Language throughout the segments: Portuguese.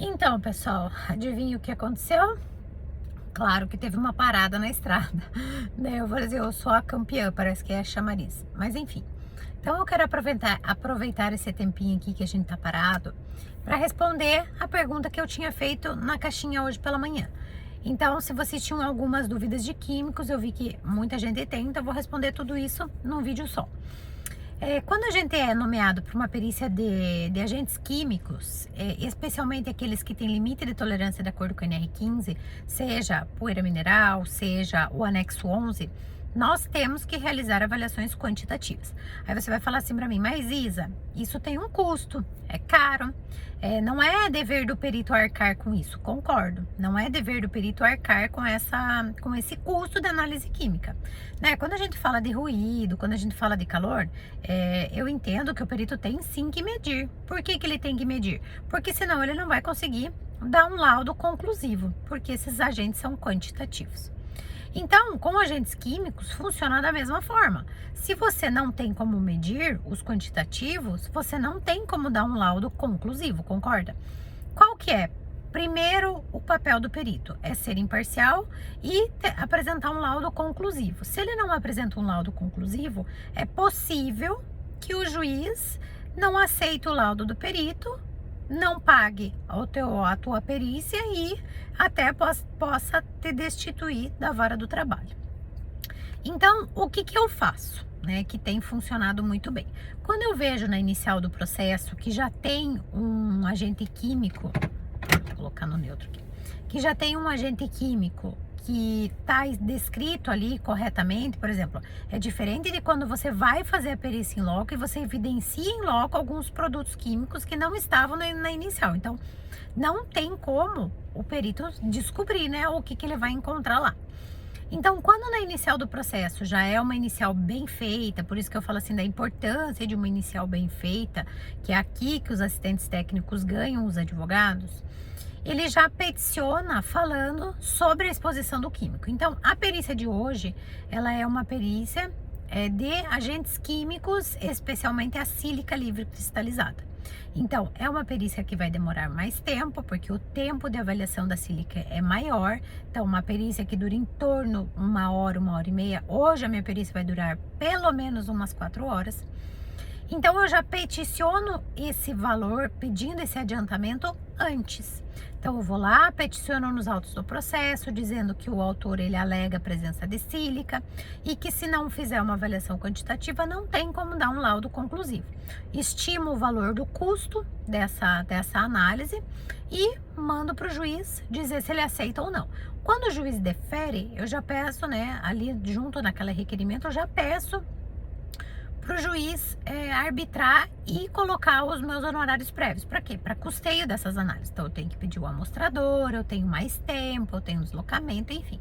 Então, pessoal, adivinha o que aconteceu? Claro que teve uma parada na estrada, né? Eu vou dizer, eu sou a campeã, parece que é a chamariz. Mas enfim. Então eu quero aproveitar esse tempinho aqui que a gente tá parado para responder a pergunta que eu tinha feito na caixinha hoje pela manhã. Então, se vocês tinham algumas dúvidas de químicos, eu vi que muita gente tem, então eu vou responder tudo isso num vídeo só. Quando a gente é nomeado para uma perícia de agentes químicos, especialmente aqueles que têm limite de tolerância de acordo com a NR15, seja poeira mineral, seja o anexo 11, nós temos que realizar avaliações quantitativas. Aí você vai falar assim para mim, mas Isa, isso tem um custo, é caro, não é dever do perito arcar com isso, concordo. Não é dever do perito arcar com esse custo da análise química. Né? Quando a gente fala de ruído, quando a gente fala de calor, eu entendo que o perito tem sim que medir. Por que ele tem que medir? Porque senão ele não vai conseguir dar um laudo conclusivo, porque esses agentes são quantitativos. Então, com agentes químicos, funciona da mesma forma. Se você não tem como medir os quantitativos, você não tem como dar um laudo conclusivo, concorda? Qual que é? Primeiro, o papel do perito é ser imparcial e apresentar um laudo conclusivo. Se ele não apresenta um laudo conclusivo, é possível que o juiz não aceite o laudo do perito, não pague a tua perícia e até possa te destituir da vara do trabalho. Então, o que eu faço, né, que tem funcionado muito bem? Quando eu vejo na inicial do processo que já tem um agente químico, vou colocar no neutro aqui, que já tem um agente químico que está descrito ali corretamente, por exemplo, é diferente de quando você vai fazer a perícia em loco e você evidencia em loco alguns produtos químicos que não estavam na inicial. Então, não tem como o perito descobrir, né, o que ele vai encontrar lá. Então, quando na inicial do processo já é uma inicial bem feita, por isso que eu falo assim da importância de uma inicial bem feita, que é aqui que os assistentes técnicos ganham os advogados, ele já peticiona falando sobre a exposição do químico. Então, a perícia de hoje, ela é uma perícia de agentes químicos, especialmente a sílica livre cristalizada. Então, é uma perícia que vai demorar mais tempo, porque o tempo de avaliação da sílica é maior. Então, uma perícia que dura em torno 1 hora e meia. Hoje, a minha perícia vai durar pelo menos umas 4 horas. Então, eu já peticiono esse valor, pedindo esse adiantamento antes. Então, eu vou lá, peticiono nos autos do processo, dizendo que o autor, ele alega a presença de sílica e que se não fizer uma avaliação quantitativa, não tem como dar um laudo conclusivo. Estimo o valor do custo dessa análise e mando para o juiz dizer se ele aceita ou não. Quando o juiz defere, eu já peço, né, ali junto naquele requerimento, eu já peço para o juiz arbitrar e colocar os meus honorários prévios. Para quê? Para custeio dessas análises. Então, eu tenho que pedir o amostrador, eu tenho mais tempo, eu tenho deslocamento, enfim.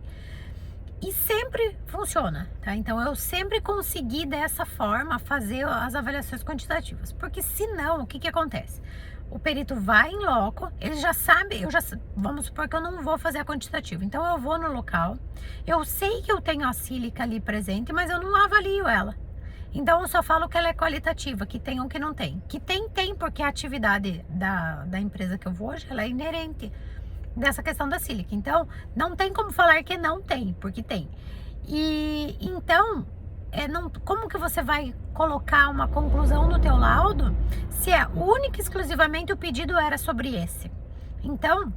E sempre funciona, tá? Então, eu sempre consegui dessa forma fazer as avaliações quantitativas. Porque senão, o que acontece? O perito vai em loco, ele já sabe, vamos supor que eu não vou fazer a quantitativa. Então, eu vou no local, eu sei que eu tenho a sílica ali presente, mas eu não avalio ela. Então, eu só falo que ela é qualitativa, que tem ou que não tem. Que tem, porque a atividade da empresa que eu vou hoje, ela é inerente dessa questão da sílica. Então, não tem como falar que não tem, porque tem. E, então, como que você vai colocar uma conclusão no teu laudo se única e exclusivamente o pedido era sobre esse? Então,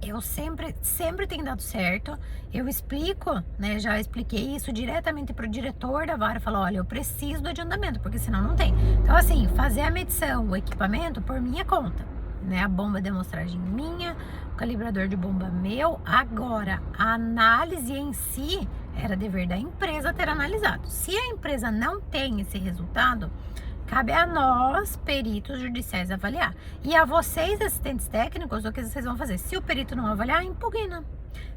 eu sempre tenho dado certo. Eu explico, né? Já expliquei isso diretamente para o diretor da vara. Falo, olha, eu preciso do adiantamento, porque senão não tem. Então, assim, fazer a medição, o equipamento por minha conta, né? A bomba de amostragem minha, o calibrador de bomba meu. Agora, a análise em si era dever da empresa ter analisado. Se a empresa não tem esse resultado, cabe a nós, peritos judiciais, avaliar. E a vocês, assistentes técnicos, o que vocês vão fazer? Se o perito não avaliar, impugna.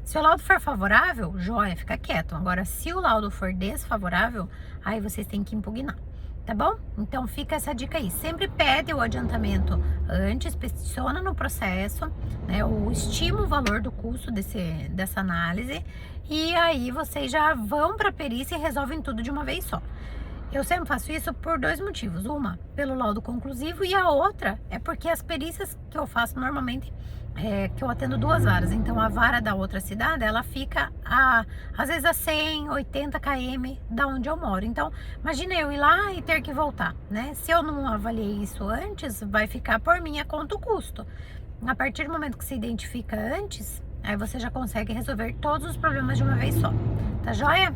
Se o laudo for favorável, joia, fica quieto. Agora, se o laudo for desfavorável, aí vocês têm que impugnar. Tá bom? Então, fica essa dica aí. Sempre pede o adiantamento antes, peticiona no processo, né? Estima o valor do custo dessa análise. E aí, vocês já vão para a perícia e resolvem tudo de uma vez só. Eu sempre faço isso por dois motivos. Uma, pelo laudo conclusivo, e a outra é porque as perícias que eu faço normalmente, que eu atendo duas varas. Então a vara da outra cidade, ela fica às vezes a 100, 80 km da onde eu moro. Então, imagina eu ir lá e ter que voltar, né? Se eu não avaliei isso antes, vai ficar por minha conta o custo. A partir do momento que se identifica antes, aí você já consegue resolver todos os problemas de uma vez só. Tá joia?